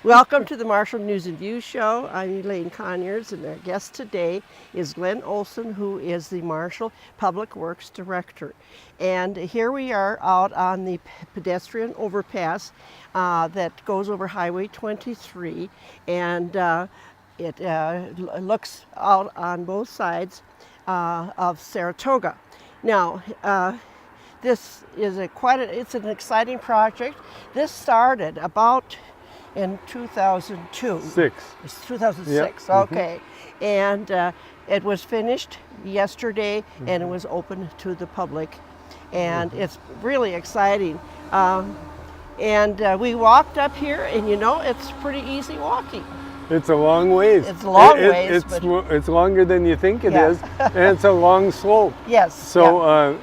Welcome to the Marshall News and Views Show. I'm Elaine Conyers, and our guest today is Glenn Olson, who is the Marshall Public Works Director. And here we are out on the pedestrian overpass that goes over Highway 23, and it looks out on both sides of Saratoga. Now, this is it's an exciting project. This started about in 2002. It's 2006, yep. Okay. And it was finished yesterday, and it was open to the public. And it's really exciting. And we walked up here, and you know, it's pretty easy walking. It's a long ways. It's a long ways. It's longer than you think it is, and it's a long slope. Yes. So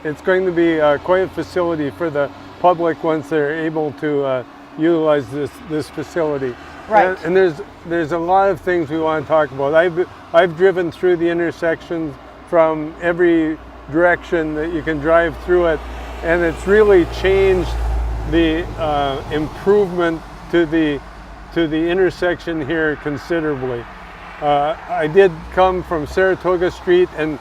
it's going to be quite a facility for the public once they're able to utilize this facility. Right. And there's a lot of things we want to talk about. I've driven through the intersections from every direction that you can drive through it, and it's really changed the improvement to the intersection here considerably. I did come from Saratoga Street, and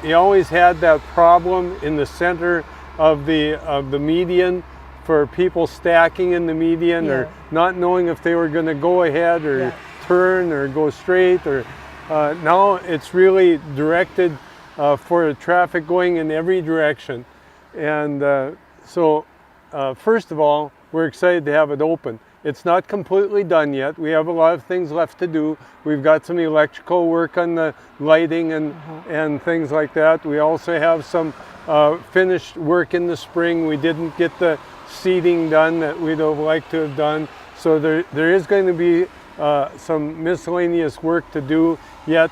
you always had that problem in the center of the median, for people stacking in the median, or not knowing if they were going to go ahead or turn or go straight. Or now it's really directed for traffic going in every direction. And so first of all, we're excited to have it open. It's not completely done yet. We have a lot of things left to do. We've got some electrical work on the lighting and things like that. We also have some finished work in the spring. We didn't get the seating done that we'd have liked to have done. So there is going to be some miscellaneous work to do yet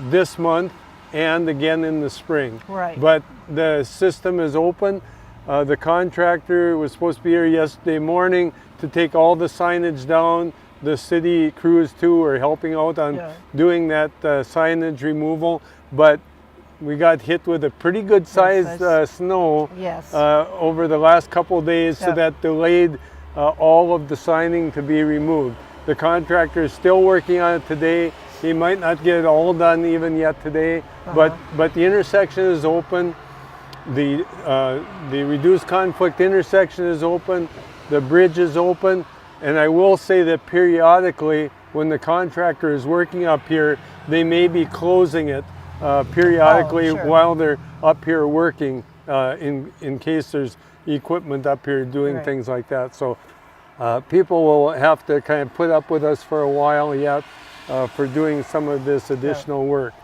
this month and again in the spring. Right. But the system is open. The contractor was supposed to be here yesterday morning to take all the signage down. The city crews too are helping out on doing that signage removal. But we got hit with a pretty good sized snow over the last couple of days, so that delayed all of the signing to be removed. The contractor is still working on it today. He might not get it all done even yet today, but the intersection is open. The reduced conflict intersection is open. The bridge is open, and I will say that periodically, when the contractor is working up here, they may be closing it periodically while they're up here working, in case there's equipment up here doing things like that. So people will have to kind of put up with us for a while yet for doing some of this additional work.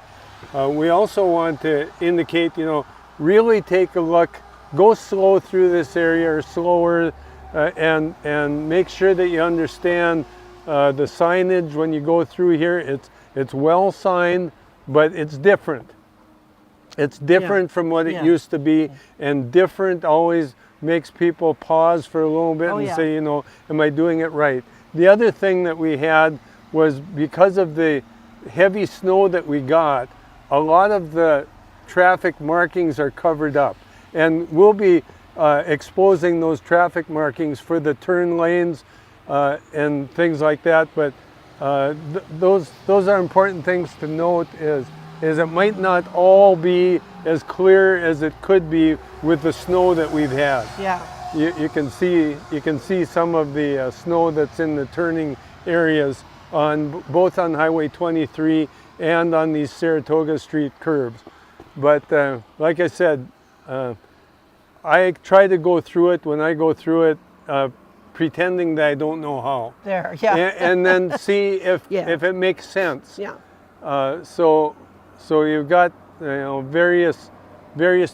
We also want to indicate, you know, really take a look, go slow through this area, or slower, and make sure that you understand the signage when you go through here. It's well signed, but it's different. It's different from what it used to be, and different always makes people pause for a little bit and say, you know, am I doing it right? The other thing that we had was, because of the heavy snow that we got, a lot of the traffic markings are covered up, and we'll be exposing those traffic markings for the turn lanes and things like that. But those are important things to note, is it might not all be as clear as it could be with the snow that we've had. You can see some of the snow that's in the turning areas on both on Highway 23 and on these Saratoga Street curbs. But like I said, I try to go through it, when I go through it, pretending that I don't know how. And then see if it makes sense. So you've got, you know, various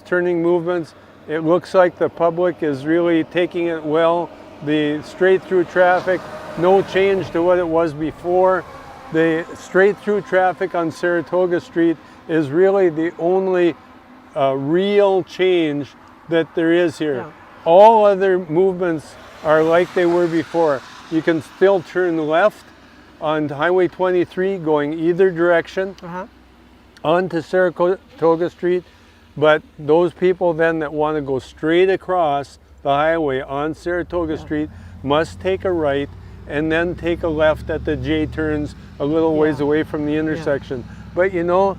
turning movements. It looks like the public is really taking it well. The straight through traffic, no change to what it was before. The straight through traffic on Saratoga Street is really the only real change that there is here. All other movements are like they were before. You can still turn left on Highway 23 going either direction onto Saratoga Street, but those people then that want to go straight across the highway on Saratoga Street must take a right and then take a left at the J turns a little ways away from the intersection. But you know,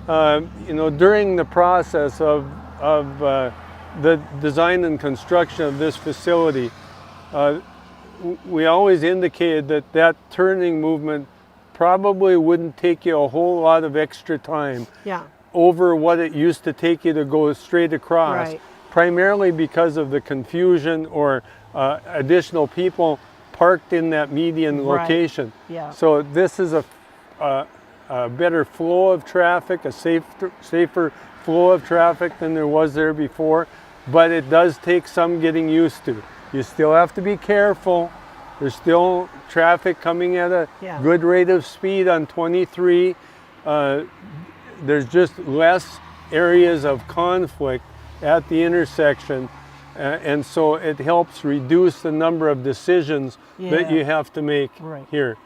during the process of the design and construction of this facility, we always indicated that that turning movement probably wouldn't take you a whole lot of extra time over what it used to take you to go straight across, primarily because of the confusion or additional people parked in that median location. So this is a better flow of traffic, a safer flow of traffic than there was there before, but it does take some getting used to. You still have to be careful. There's still traffic coming at a good rate of speed on 23. There's just less areas of conflict at the intersection, and so it helps reduce the number of decisions that you have to make here.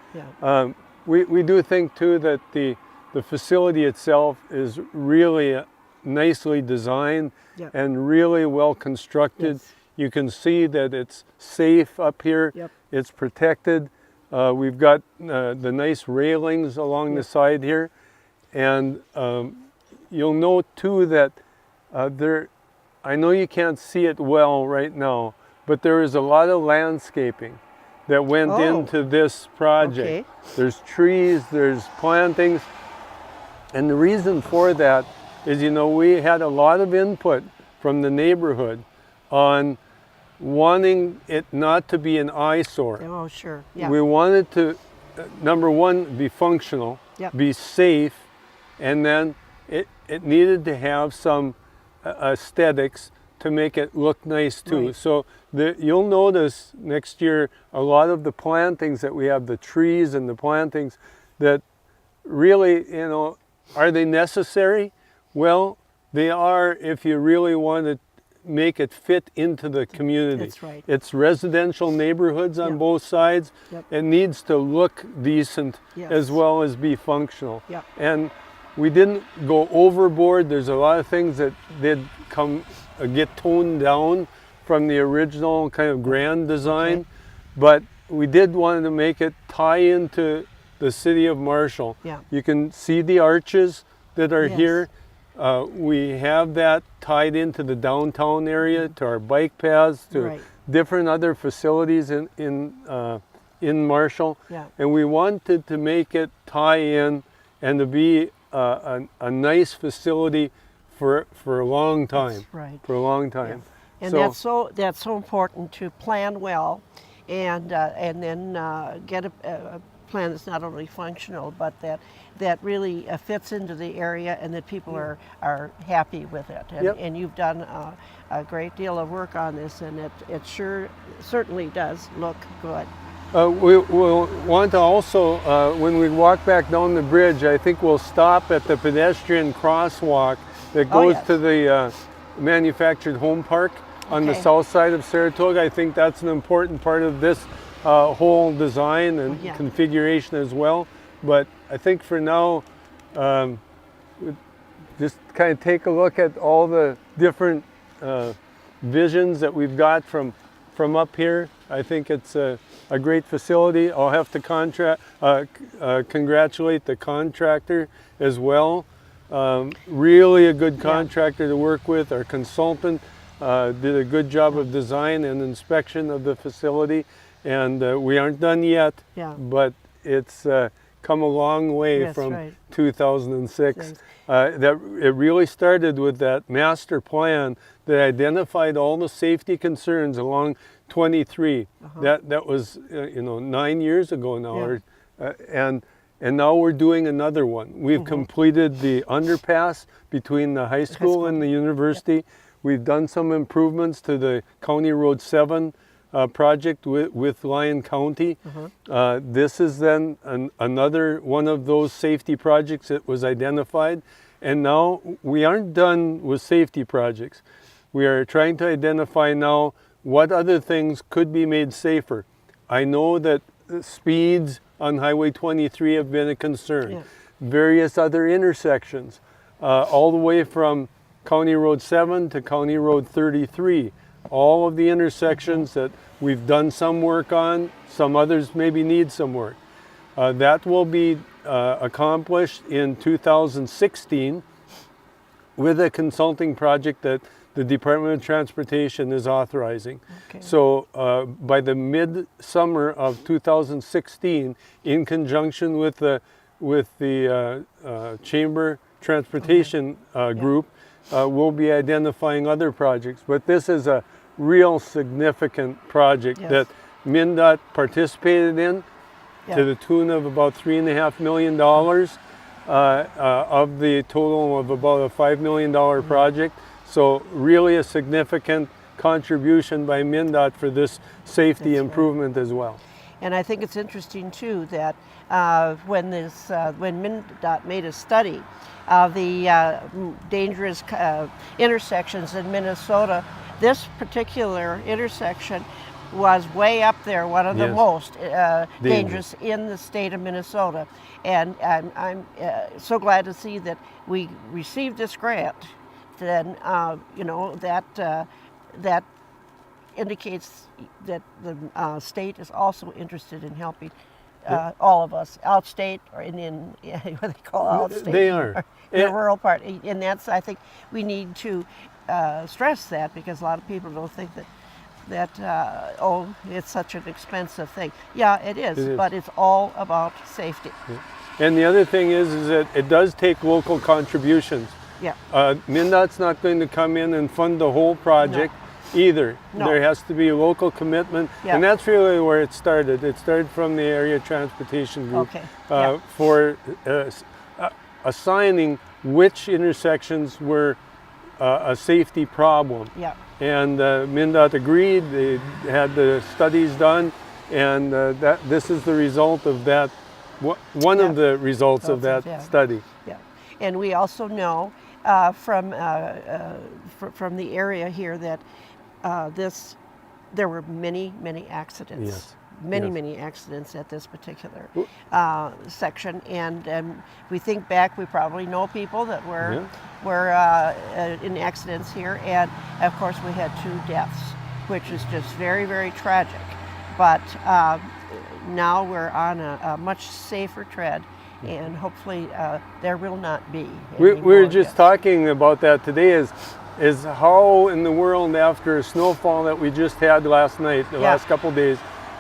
We do think too that the facility itself is really nicely designed and really well constructed. You can see that it's safe up here. It's protected. We've got the nice railings along the side here. And you'll note too that I know you can't see it well right now, but there is a lot of landscaping that went into this project. There's trees, there's plantings. And the reason for that is, we had a lot of input from the neighborhood on wanting it not to be an eyesore. Oh, sure. We wanted to, number one, be functional, be safe, and then it needed to have some aesthetics to make it look nice too. So you'll notice next year a lot of the plantings that we have, the trees and the plantings, that really, are they necessary? Well, they are if you really want to make it fit into the community. That's right. It's residential neighborhoods on both sides. It needs to look decent as well as be functional. And we didn't go overboard. There's a lot of things that did get toned down from the original kind of grand design, but we did want to make it tie into the city of Marshall. You can see the arches that are here. We have that tied into the downtown area, to our bike paths, to different other facilities in Marshall. And we wanted to make it tie in and to be a nice facility for a long time. For a long time. And that's so important to plan well, and then get a plan that's not only functional, but that really fits into the area, and that people are happy with it. And you've done a great deal of work on this, and it certainly does look good. We'll want to also, when we walk back down the bridge, I think we'll stop at the pedestrian crosswalk that goes to the manufactured home park on the south side of Saratoga. I think that's an important part of this whole design and configuration as well. But I think for now, just kind of take a look at all the different visions that we've got from up here. I think it's a great facility. I'll have to congratulate the contractor as well. Really a good contractor to work with. Our consultant did a good job of design and inspection of the facility. And we aren't done yet, but it's come a long way from 2006. That it really started with that master plan that identified all the safety concerns along 23. That was 9 years ago now, and now we're doing another one. We've completed the underpass between the high school and the university. We've done some improvements to the County Road 7 project with Lyon County. This is then another one of those safety projects that was identified. And now we aren't done with safety projects. We are trying to identify now what other things could be made safer. I know that speeds on Highway 23 have been a concern. Various other intersections, all the way from County Road 7 to County Road 33. all of the intersections that we've done some work on, some others maybe need some work. That will be accomplished in 2016 with a consulting project that the Department of Transportation is authorizing. Okay. So by the mid-summer of 2016, in conjunction with the Chamber Transportation group, we'll be identifying other projects. But this is a real significant project that MnDOT participated in to the tune of about $3.5 million of the total of about a $5 million project. So really a significant contribution by MnDOT for this safety improvement as well. And I think it's interesting too that when MnDOT made a study of the dangerous intersections in Minnesota, this particular intersection was way up there, one of the most dangerous in the state of Minnesota. And I'm so glad to see that we received this grant. Then you know that indicates that the state is also interested in helping all of us, outstate or in what they call outstate. They are. In the rural part, and that's, I think we need to stress that, because a lot of people don't think that oh, it's such an expensive thing. Yeah, it is, but it's all about safety. And the other thing is that it does take local contributions. Yeah. MnDOT's not going to come in and fund the whole project either. There has to be a local commitment, and that's really where it started. It started from the Area Transportation Group for assigning which intersections were a safety problem. Yeah. And MnDOT agreed. They had the studies done, and this is the result of that. One of the results of that study. Yeah. And we also know from the area here that there were many accidents. Yes. Many accidents at this particular section, and we think back, we probably know people that were in accidents here, and of course we had 2 deaths, which is just very tragic. But now we're on a much safer tread, and hopefully there will not be. We were just talking about that today. Is how in the world, after a snowfall that we just had last night, the last couple days,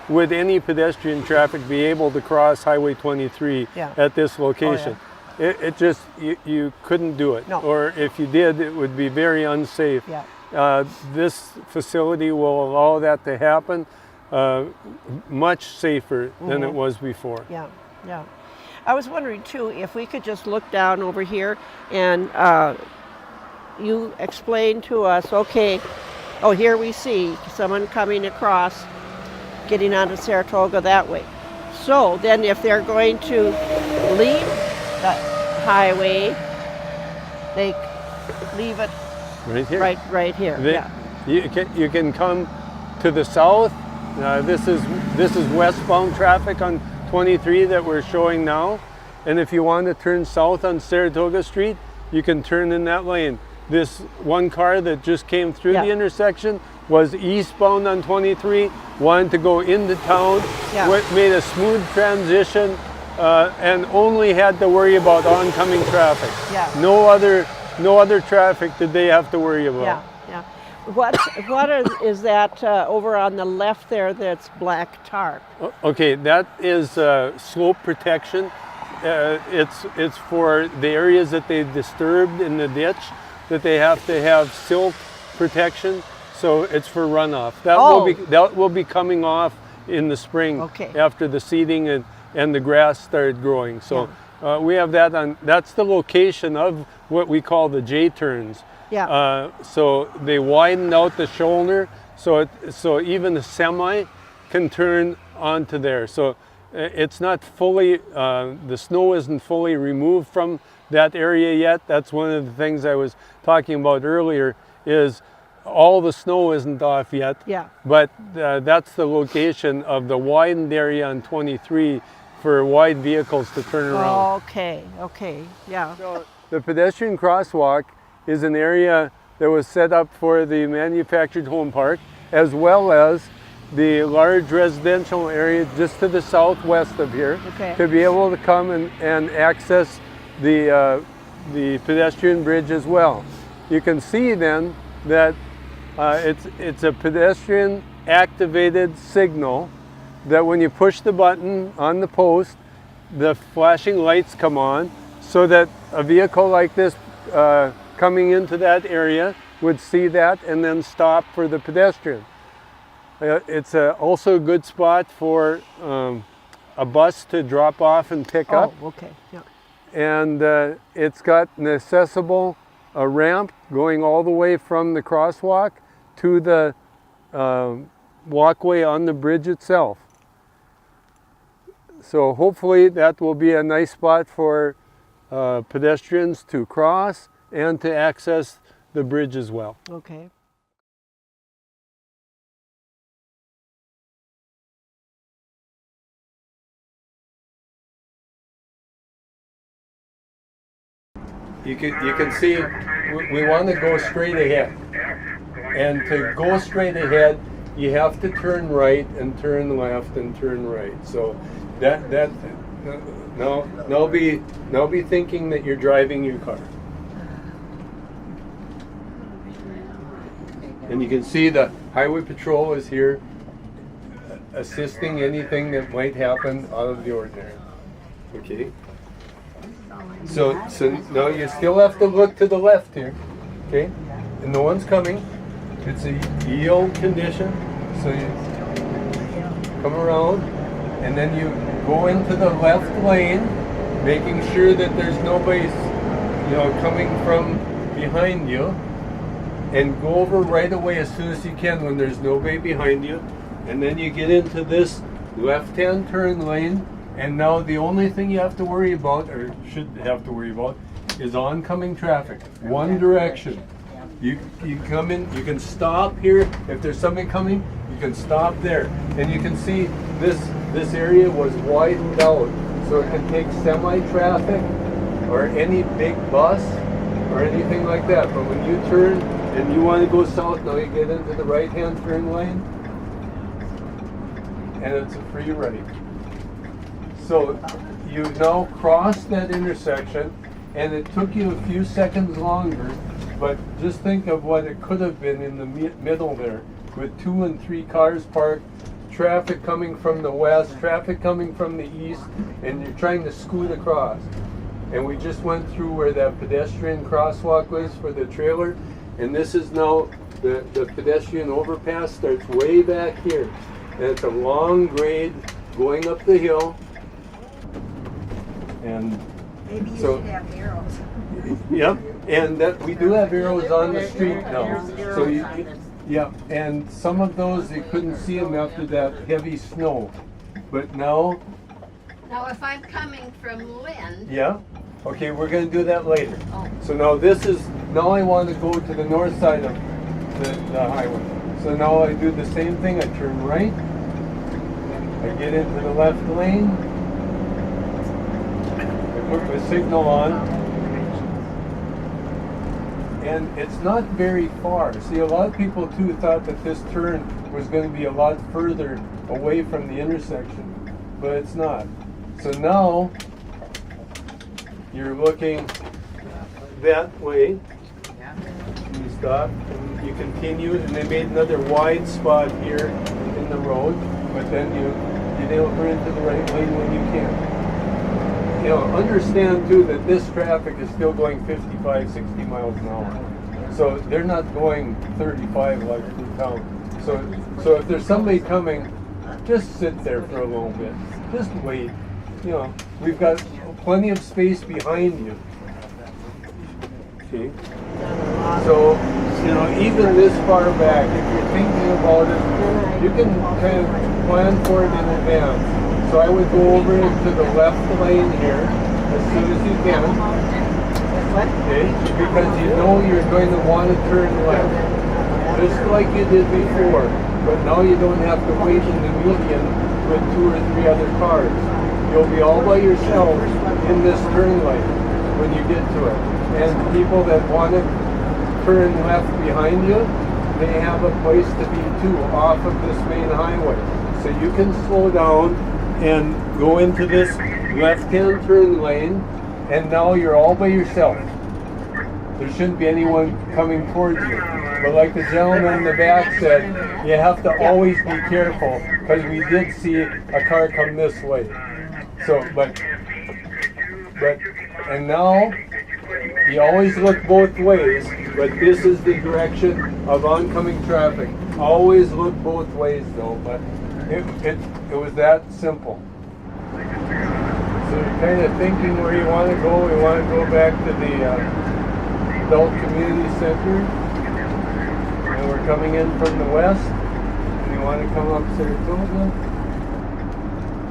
would any pedestrian traffic be able to cross Highway 23 at this location? It just, you couldn't do it. No. Or if you did, it would be very unsafe. This facility will allow that to happen much safer than it was before. Yeah. I was wondering too, if we could just look down over here and you explain to us, okay, oh, here we see someone coming across, getting onto Saratoga that way. So then if they're going to leave the highway, they leave it right here. Right here. You can come to the south. This is westbound traffic on 23 that we're showing now. And if you want to turn south on Saratoga Street, you can turn in that lane. This one car that just came through the intersection was eastbound on 23, wanted to go into town, made a smooth transition, and only had to worry about oncoming traffic. No other traffic did they have to worry about. What is that over on the left there? That's black tarp. Okay, that is slope protection. It's for the areas that they disturbed in the ditch, that they have to have silt protection. So it's for runoff. That will be coming off in the spring after the seeding and the grass started growing. So we have that on. That's the location of what we call the J-turns. So they widened out the shoulder so even the semi can turn onto there. So it's not fully, the snow isn't fully removed from that area yet. That's one of the things I was talking about earlier, is all the snow isn't off yet. But that's the location of the widened area on 23 for wide vehicles to turn around. Okay, So the pedestrian crosswalk is an area that was set up for the manufactured home park, as well as the large residential area just to the southwest of here, to be able to come and access the pedestrian bridge as well. You can see then that it's a pedestrian activated signal that when you push the button on the post, the flashing lights come on, so that a vehicle like this coming into that area would see that and then stop for the pedestrian. It's also a good spot for a bus to drop off and pick up. Oh, okay. Yeah. And it's got an accessible ramp going all the way from the crosswalk to the walkway on the bridge itself. So hopefully that will be a nice spot for pedestrians to cross and to access the bridge as well. Okay. You can see we want to go straight ahead. And to go straight ahead, you have to turn right and turn left and turn right. So now be thinking that you're driving your car. And you can see the highway patrol is here assisting anything that might happen out of the ordinary. Okay. So now you still have to look to the left here, okay? And no one's coming. It's a yield condition, so you come around, and then you go into the left lane, making sure that there's nobody, coming from behind you, and go over right away as soon as you can when there's nobody behind you, and then you get into this left-hand turn lane. And now the only thing you have to worry about, or should have to worry about, is oncoming traffic. One direction. You come in, you can stop here. If there's somebody coming, you can stop there. And you can see this area was widened out, so it can take semi-traffic or any big bus or anything like that. But when you turn and you want to go south, now you get into the right-hand turn lane, and it's a free right. So you now cross that intersection, and it took you a few seconds longer, but just think of what it could have been in the middle there, with 2 and 3 cars parked, traffic coming from the west, traffic coming from the east, and you're trying to scoot across. And we just went through where that pedestrian crosswalk was for the trailer, and this is now the pedestrian overpass starts way back here. And it's a long grade going up the hill. And maybe you so, should have arrows. Yep, and that we do have arrows on the street now. So yeah, and some of those you couldn't see them after that heavy snow, but now. Now, if I'm coming from Lynn. Yeah. Okay, we're going to do that later. Oh. So now I want to go to the north side of the highway. So now I do the same thing. I turn right. I get into the left lane. Put the signal on, and it's not very far. See, a lot of people too thought that this turn was going to be a lot further away from the intersection, but it's not. So now you're looking that way. You stop and you continue, and they made another wide spot here in the road, but then you deliver into the right lane when you can. Understand too that this traffic is still going 55, 60 miles an hour. So they're not going 35 like through town. So if there's somebody coming, just sit there for a little bit. Just wait. We've got plenty of space behind you. Okay. So, even this far back, if you're thinking about it, you can kind of plan for it in advance. So I would go over into the left lane here as soon as you can. Okay? Because you're going to want to turn left. Just like you did before. But now you don't have to wait in the median with 2 or 3 other cars. You'll be all by yourself in this turn lane when you get to it. And people that want it turn left behind you, they have a place to be too, off of this main highway. So you can slow down and go into this left-hand turn lane, and now you're all by yourself. There shouldn't be anyone coming towards you. But like the gentleman in the back said, you have to always be careful, because we did see a car come this way. So, and now, you always look both ways, but this is the direction of oncoming traffic. Always look both ways though, but it was that simple. So you're kind of thinking where you want to go. We want to go back to the Adult Community Center. And we're coming in from the west. And you want to come up Saratoga.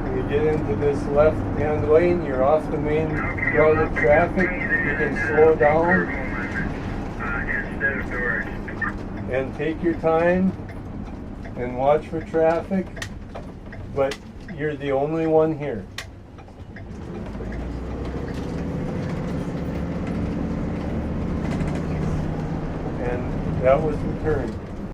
When you get into this left-hand lane, you're off the main route of traffic. You can slow down and take your time and watch for traffic, but you're the only one here. And that was the turn.